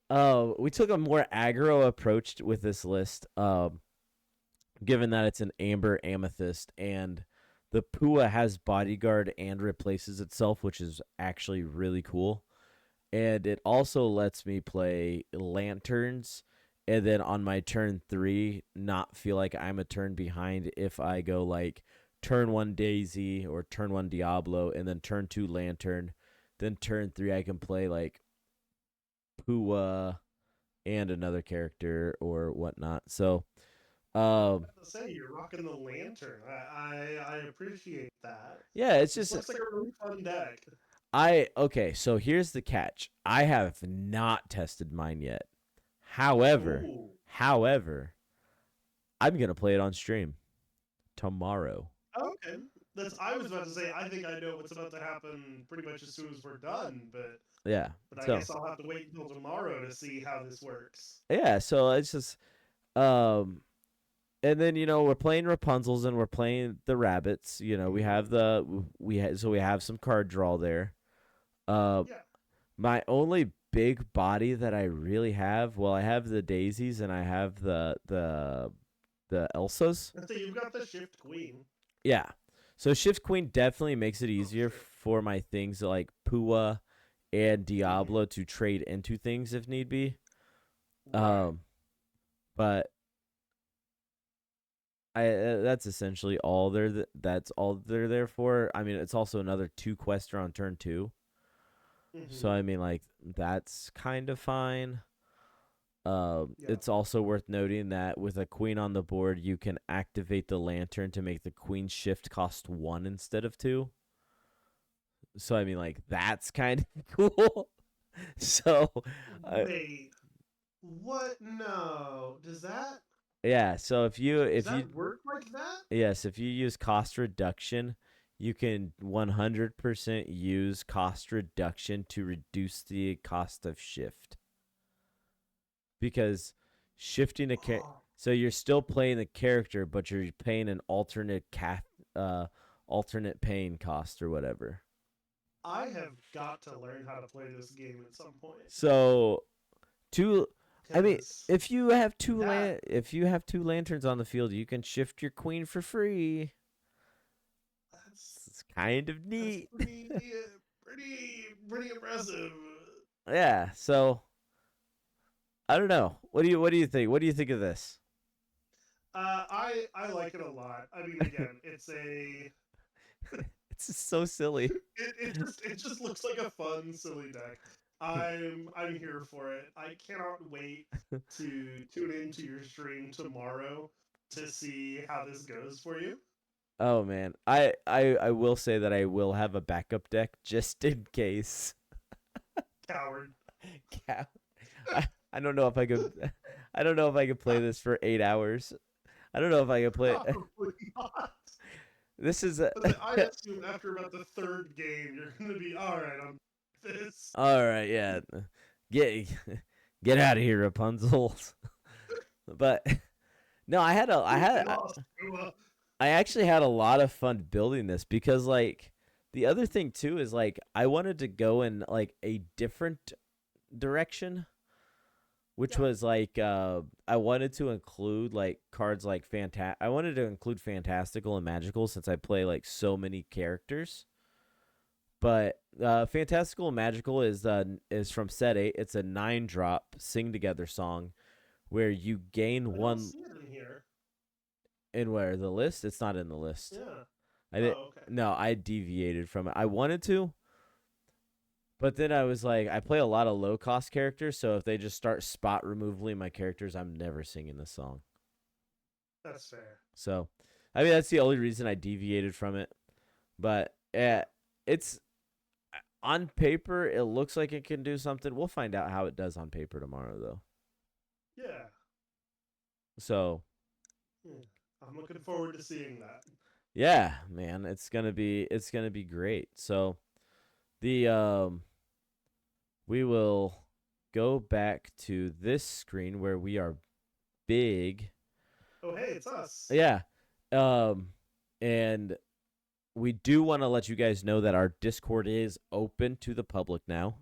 S1: So we took a more aggro approach with this list, given that it's an amber amethyst and the Pua has bodyguard and replaces itself, which is actually really cool. And it also lets me play lanterns and then on my turn 3 not feel like I'm a turn behind if I go like turn 1 Daisy or turn 1 Diablo and then turn 2 Lantern, then turn 3 I can play like Pua and another character or whatnot. So
S2: To say you're rocking the lantern. I appreciate that.
S1: yeah, it's
S2: This
S1: just
S2: looks like a really fun deck.
S1: okay, so here's the catch. I have not tested mine yet. However,
S2: Ooh.
S1: however, I'm going to play it on stream tomorrow.
S2: Okay. I was about to say I think I know what's about to happen pretty much as soon as we're done, but
S1: Yeah.
S2: I
S1: So,
S2: guess I'll have to wait until tomorrow to see how this works.
S1: yeah, so it's just um and then we're playing Rapunzel's and we're playing the rabbits. We have so we have some card draw there.
S2: Yeah.
S1: My only big body that I really have, well, I have the daisies and I have the Elsas.
S2: So you've got the Shift Queen.
S1: Yeah. So Shift Queen definitely makes it easier
S2: sure.
S1: for my things like Pua and Diablo to trade into things if need be.
S2: Right.
S1: But that's essentially all that's all they're there for. I mean, it's also another 2 quester on turn 2. So I mean, like, that's kind of fine.
S2: Yeah.
S1: It's also worth noting that with a queen on the board, you can activate the lantern to make the queen shift cost 1 instead of 2. So I mean, like, that's kind of cool. So
S2: wait, what? No, does that?
S1: Yeah. So if you
S2: work like that?
S1: yes, if you use cost reduction, you can 100% use cost reduction to reduce the cost of shift. Because shifting so you're still playing the character, but you're paying an alternate alternate paying cost or whatever.
S2: I have got to learn how to play this game at some point.
S1: So, I mean,
S2: 'Cause
S1: if you have if you have 2 lanterns on the field, you can shift your queen for free. It's kind of neat.
S2: that's pretty impressive.
S1: Yeah. So I don't know. What do you think? What do you think of this?
S2: I like it a lot. I mean, again, it's
S1: It's just so silly.
S2: it just looks like a fun, silly deck. I'm here for it. I cannot wait to tune into your stream tomorrow to see how this goes for you.
S1: Oh man, I will say that I will have a backup deck just in case.
S2: Coward.
S1: I don't know if I could. I don't know if I could play this for 8 hours. I don't know if I could play.
S2: Probably not.
S1: This is.
S2: I assume after about the 3rd game, you're gonna be all right on this.
S1: All right, yeah. Get out of here, Rapunzel. But no, I actually had a lot of fun building this because like the other thing too is like I wanted to go in like a different direction, which was like I wanted to include like cards like I wanted to include fantastical and magical since I play like so many characters. But fantastical and magical is from set 8. It's a 9-drop sing together song where you gain one.
S2: See it in here.
S1: In where the list? It's not in the list.
S2: Yeah.
S1: I did.
S2: Okay.
S1: No, I deviated from it. I wanted to, but then I was like, I play a lot of low cost characters, so if they just start spot removing my characters, I'm never singing this song.
S2: That's fair.
S1: So, I mean, that's the only reason I deviated from it. But it's on paper, it looks like it can do something. We'll find out how it does on paper tomorrow, though.
S2: Yeah.
S1: So.
S2: I'm looking forward to seeing that.
S1: Yeah, man, it's gonna be great. So, the we will go back to this screen where we are big.
S2: Oh, hey, it's us.
S1: Yeah, and we do want to let you guys know that our Discord is open to the public now,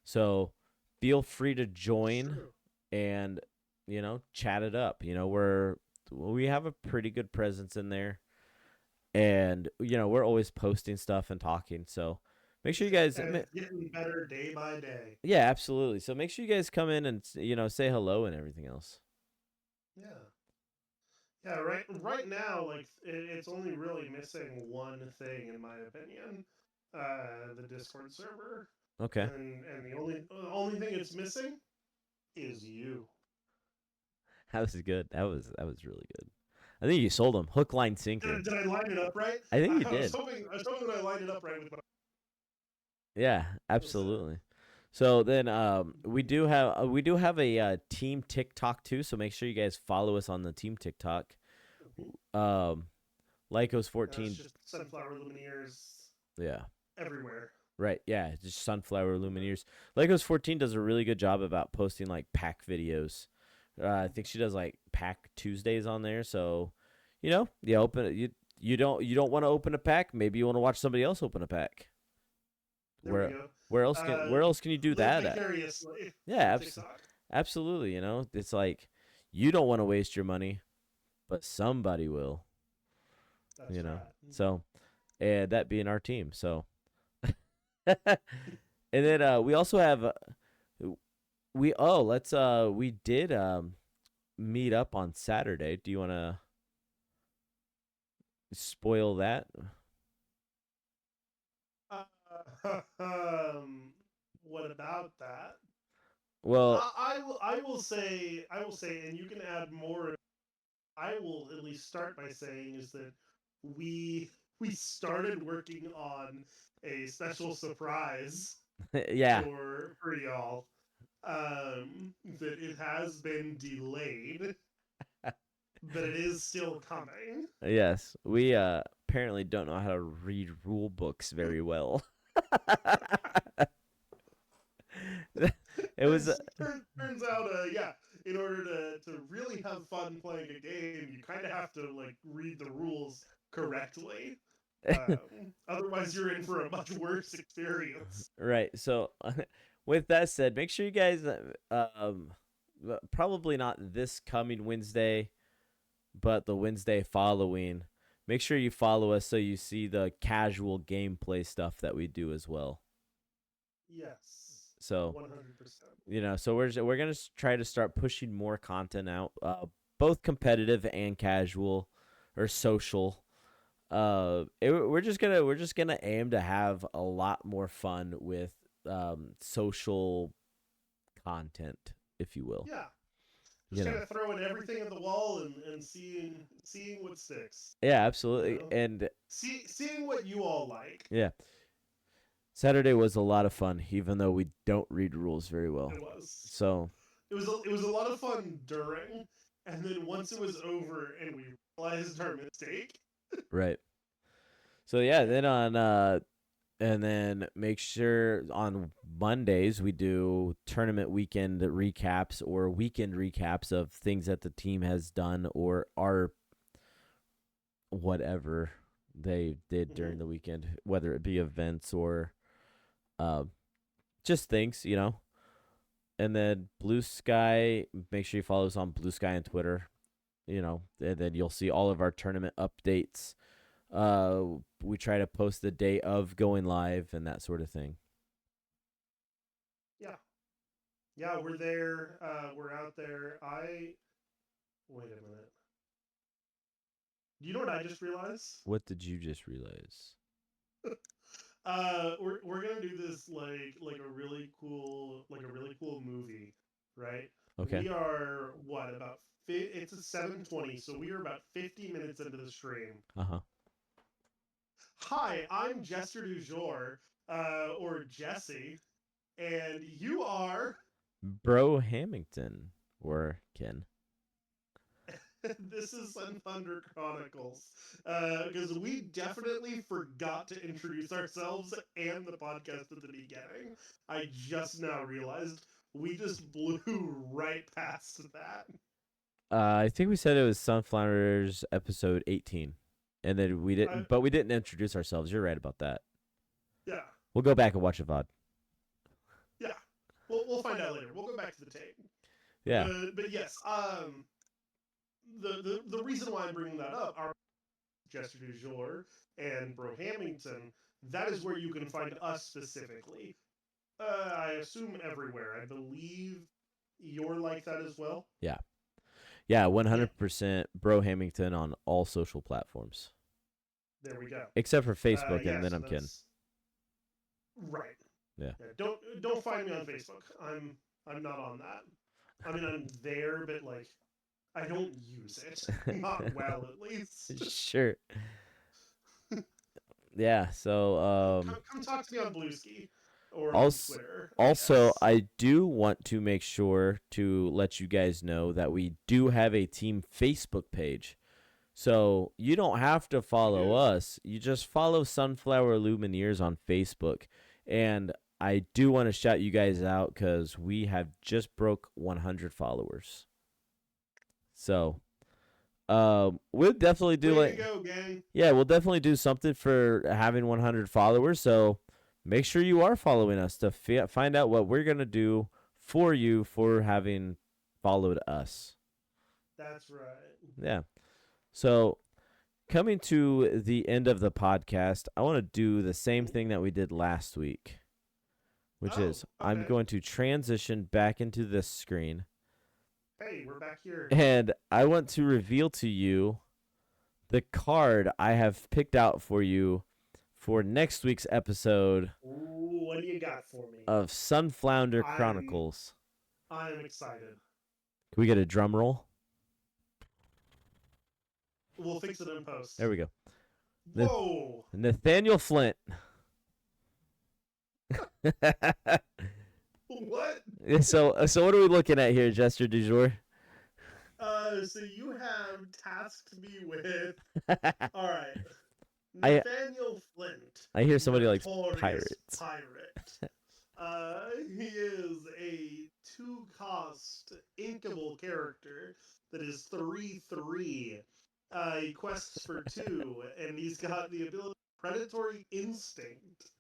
S1: so feel free to join and chat it up. We have a pretty good presence in there, and we're always posting stuff and talking, so make sure you guys
S2: it's getting better day by day.
S1: Yeah, absolutely. So make sure you guys come in and say hello and everything else.
S2: Yeah. Yeah, right now, like it's only really missing one thing, in my opinion, the Discord server,
S1: Okay.
S2: and the only thing it's missing is you.
S1: That was good. That was really good. I think you sold them hook, line, sinker.
S2: Did I line it up right?
S1: I think you
S2: I was
S1: did.
S2: hoping I was hoping that I lined it up right with what
S1: Yeah,
S2: I was saying.
S1: absolutely. So then we do have a team TikTok too. So make sure you guys follow us on the team TikTok. Um, Lycos
S2: It's
S1: 14.
S2: just Sunflower Lumineers
S1: Yeah.
S2: everywhere.
S1: Right. Yeah. Just Sunflower Lumineers. Lycos 14 does a really good job about posting like pack videos. I think she does like pack Tuesdays on there. So, you open it. You don't want to open a pack. Maybe you want to watch somebody else open a pack.
S2: There we
S1: Where
S2: go.
S1: where else can you do
S2: Live
S1: that at?
S2: vicariously
S1: Yeah,
S2: on TikTok.
S1: absolutely. It's like you don't want to waste your money, but somebody will.
S2: That's
S1: You know.
S2: right.
S1: So, and that being our team. So, and then we also have we did meet up on Saturday. Do you want to spoil that?
S2: Uh, what about that?
S1: Well,
S2: I will say, and you can add more. I will at least start by saying is that we we started working on a special surprise
S1: yeah.
S2: for y'all. That it has been delayed, but it is still coming.
S1: Yes, we apparently don't know how to read rule books very well. It was
S2: Turns out, yeah, in order to really have fun playing a game, you kind of have to like read the rules correctly. Otherwise, you're in for a much worse experience.
S1: right. So, with that said, make sure you guys probably not this coming Wednesday, but the Wednesday following. Make sure you follow us so you see the casual gameplay stuff that we do as well.
S2: Yes,
S1: So,
S2: 100%.
S1: so we're gonna try to start pushing more content out, both competitive and casual, or social. We're just gonna aim to have a lot more fun with social content, if you will.
S2: Yeah,
S1: You
S2: just kind
S1: know.
S2: of throwing everything at the wall and seeing what sticks.
S1: Yeah,
S2: You
S1: absolutely.
S2: know,
S1: And
S2: seeing what you all like.
S1: yeah, Saturday was a lot of fun, even though we don't read rules very well.
S2: It was.
S1: So
S2: It was a lot of fun during, and then once it was over and we realized our mistake.
S1: right. So yeah, then make sure on Mondays we do tournament weekend recaps or weekend recaps of things that the team has done or are whatever they did during the weekend, whether it be events or uh, just things. And then Blue Sky, make sure you follow us on Blue Sky on Twitter, and then you'll see all of our tournament updates. We try to post the day of going live and that sort of thing.
S2: Yeah, yeah, we're there. We're out there. Wait a minute. Do you know what I just realized?
S1: What did you just realize?
S2: We're gonna do this like a really cool movie, right?
S1: Okay.
S2: We are what about it's a 7:20, so we are about 50 minutes into the stream.
S1: Uh-huh.
S2: Hi, I'm Jester Dujour, or Jesse, and you are.
S1: Brohammington or Ken.
S2: This is Sunflounder Chronicles, because we definitely forgot to introduce ourselves and the podcast at the beginning. I just now realized we just blew right past that.
S1: I think we said it was Sunflounders episode 18. And then we didn't introduce ourselves. You're right about that.
S2: Yeah,
S1: We'll go back and watch a VOD.
S2: yeah. We'll find out later. We'll go back to the tape.
S1: Yeah.
S2: But yes, the reason why I'm bringing that up are Jester Dujour and Brohammington. That is where you can find us specifically. I assume everywhere. I believe you're like that as well.
S1: Yeah. Yeah, 100% Brohammington on all social platforms.
S2: There we go.
S1: Except for Facebook,
S2: Yeah,
S1: and then
S2: so
S1: I'm kidding.
S2: Right.
S1: Yeah.
S2: Don't find me on Facebook. I'm not on that. I mean, I'm there, but like, I don't use it. Not well, at least.
S1: Sure. Yeah. So
S2: Come talk to me on Bluesky or on
S1: also
S2: Twitter.
S1: also
S2: Guess.
S1: I do want to make sure to let you guys know that we do have a team Facebook page. So you don't have to follow us. You just follow Sunflower Illumineers on Facebook. And I do want to shout you guys out because we have just broke 100 followers. So we'll definitely do
S2: Way to go, gang.
S1: Yeah, we'll definitely do something for having 100 followers. So make sure you are following us to find out what we're going to do for you for having followed us.
S2: That's right.
S1: Yeah. So coming to the end of the podcast, I want to do the same thing that we did last week, which is I'm going to transition back into this screen.
S2: Hey, we're back here.
S1: And I want to reveal to you the card I have picked out for you for next week's episode.
S2: Ooh, what do you got for me?
S1: Of Sunflounder Chronicles.
S2: I'm excited.
S1: Can we get a drum roll?
S2: We'll fix it in post.
S1: There we go.
S2: Whoa!
S1: Nathaniel Flint.
S2: What?
S1: So what are we looking at here, Jester Dujour?
S2: So you have tasked me with. All right. Nathaniel Flint.
S1: I hear somebody likes pirates.
S2: Pirate. He is a 2-cost inkable character that is 3/3. He quests for 2, and he's got the ability Predatory Instinct,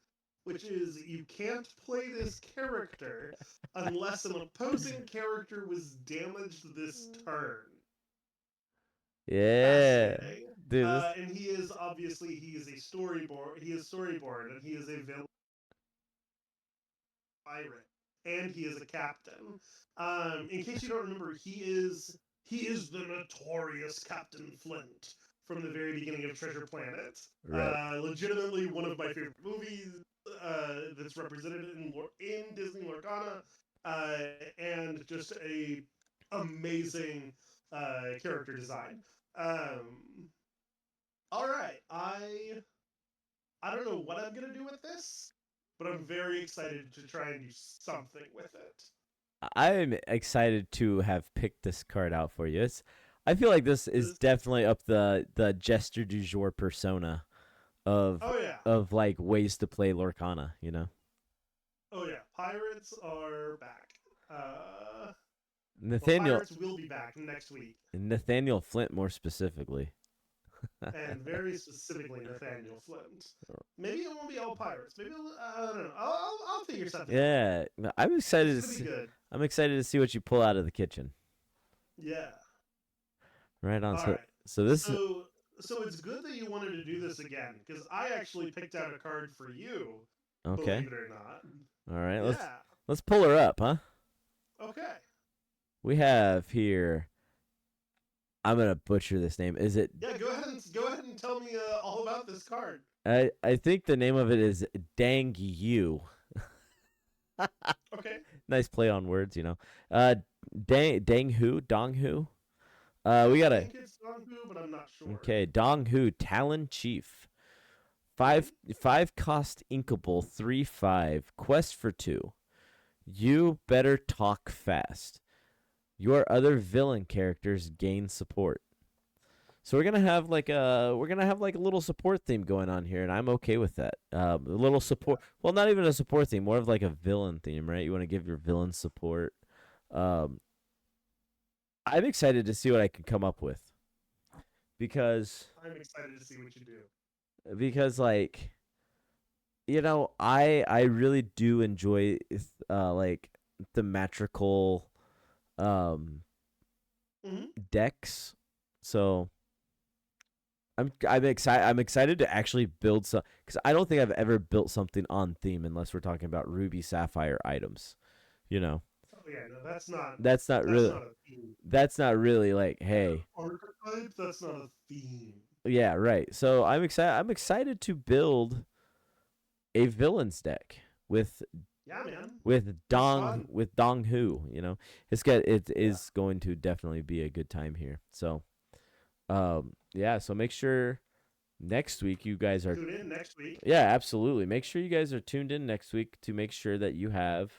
S2: which is you can't play this character unless an opposing character was damaged this turn.
S1: Yeah. Dude,
S2: and he is a storyboard. He is storyboard, and he is a villain pirate, and he is a captain. In case you don't remember, he is the notorious Captain Flint from the very beginning of Treasure Planet.
S1: Right.
S2: Legitimately one of my favorite movies that's represented in Disney Lorcana, and just a amazing character design. All right, I don't know what I'm gonna do with this, but I'm very excited to try and do something with it.
S1: I'm excited to have picked this card out for you. I feel like this is definitely up the Jester Dujour persona of like ways to play Lorcana, you know?
S2: Oh yeah, pirates are back.
S1: Nathaniel
S2: pirates will be back next week.
S1: Nathaniel Flint more specifically.
S2: And very specifically Nathaniel Flint. Maybe it won't be all pirates. Maybe I don't know. I'll figure something out.
S1: Yeah, I'm excited to see. I'm excited to see what you pull out of the kitchen.
S2: Yeah.
S1: Right on.
S2: All right.
S1: So this.
S2: So it's good that you wanted to do this again, because I actually picked out a card for you.
S1: Okay.
S2: Believe it or not.
S1: All right. Let's pull her up, huh?
S2: Okay.
S1: We have here. I'm gonna butcher this name. Is it?
S2: Yeah. Go ahead and tell me all about this card.
S1: I think the name of it is Dang You.
S2: Okay.
S1: Nice play on words, you know. Dong Hu. We got
S2: I think it's Dong Hu, but I'm not sure.
S1: Okay, Dong Hu, Talon Chief. 5 cost inkable, 3/5. Quest for 2. You better talk fast. Your other villain characters gain support. So we're gonna have like a little support theme going on here, and I'm okay with that. A little support. Well, not even a support theme, more of like a villain theme, right? You want to give your villain support. I'm excited to see what I can come up with, because
S2: I'm excited to see what you do.
S1: Because like, you know, I really do enjoy like thematrical decks. So I'm excited to actually build some, because I don't think I've ever built something on theme unless we're talking about Ruby Sapphire items, you know.
S2: yeah, no, that's not.
S1: That's not
S2: That's
S1: really.
S2: not a theme.
S1: That's not really like, hey.
S2: Archetype. That's not a theme.
S1: Yeah, right. So I'm excited. I'm excited to build a villains deck with
S2: Yeah, man.
S1: with
S2: It's
S1: Dong
S2: fun.
S1: with Dong Hu. You know, it
S2: Yeah.
S1: is going to definitely be a good time here. So, yeah. So make sure next week you guys are.
S2: Tune in next week.
S1: Yeah, absolutely. Make sure you guys are tuned in next week to make sure that you have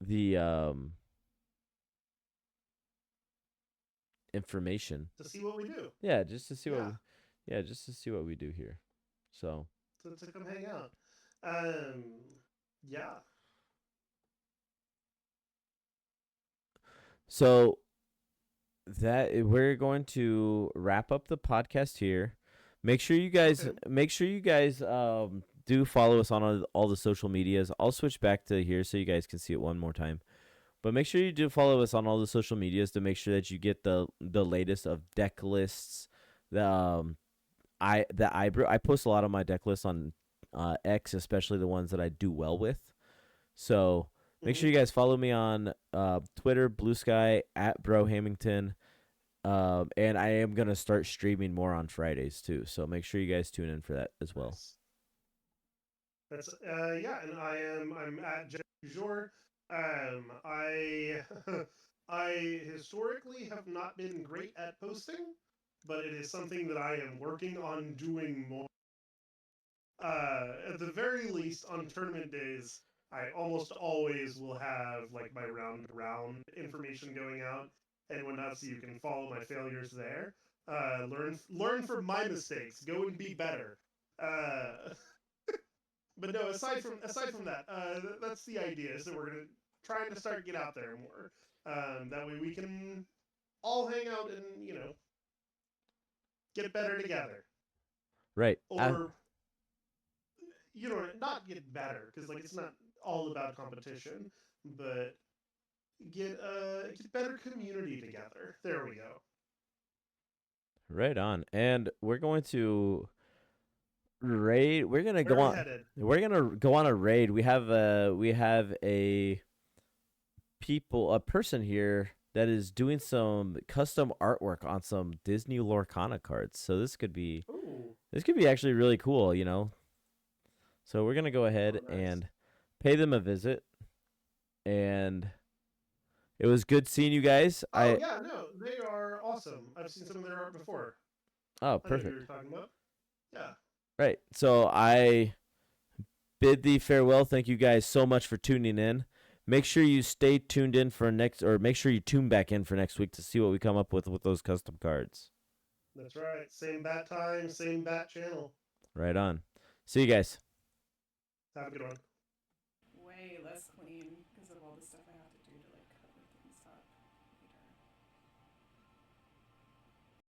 S1: the information
S2: to see what we do.
S1: Yeah, just to see what
S2: Yeah.
S1: just to see what we do here. So
S2: To come hang out. Yeah.
S1: so that we're going to wrap up the podcast here. Make sure you guys do follow us on all the social medias. I'll switch back to here so you guys can see it one more time. But make sure you do follow us on all the social medias to make sure that you get the latest of deck lists. I post a lot of my deck lists on X, especially the ones that I do well with. So make sure you guys follow me on Twitter, Bluesky at Brohammington. And I am gonna start streaming more on Fridays too. So make sure you guys tune in for that as well.
S2: Nice. That's yeah, and I'm at Jester Dujour. I I historically have not been great at posting, but it is something that I am working on doing more. At the very least, on tournament days, I almost always will have like my round information going out and whatnot, so you can follow my failures there. Learn from my mistakes. Go and be better. But no, aside from that, that's the idea. Is that we're gonna trying to start get out there more. That way we can all hang out and get better together.
S1: Right.
S2: Or not get better because like it's not all about competition, but get better community together. There we go.
S1: Right on. And we're going to raid. We're gonna go on.
S2: Headed.
S1: We're gonna go on a raid. We have a person here that is doing some custom artwork on some Disney Lorcana cards. So this could be actually really cool, you know. So we're gonna go ahead and pay them a visit, and it was good seeing you guys.
S2: Yeah, no, they are awesome. I've seen some of their art before.
S1: Oh, perfect.
S2: I know who you're talking about. Yeah.
S1: Right. So I bid thee farewell. Thank you guys so much for tuning in. Make sure you stay tuned in for make sure you tune back in for next week to see what we come up with those custom cards.
S2: That's right. Same bat time, same bat channel.
S1: Right on. See you guys.
S2: Have a good one.
S3: Way less clean because of all the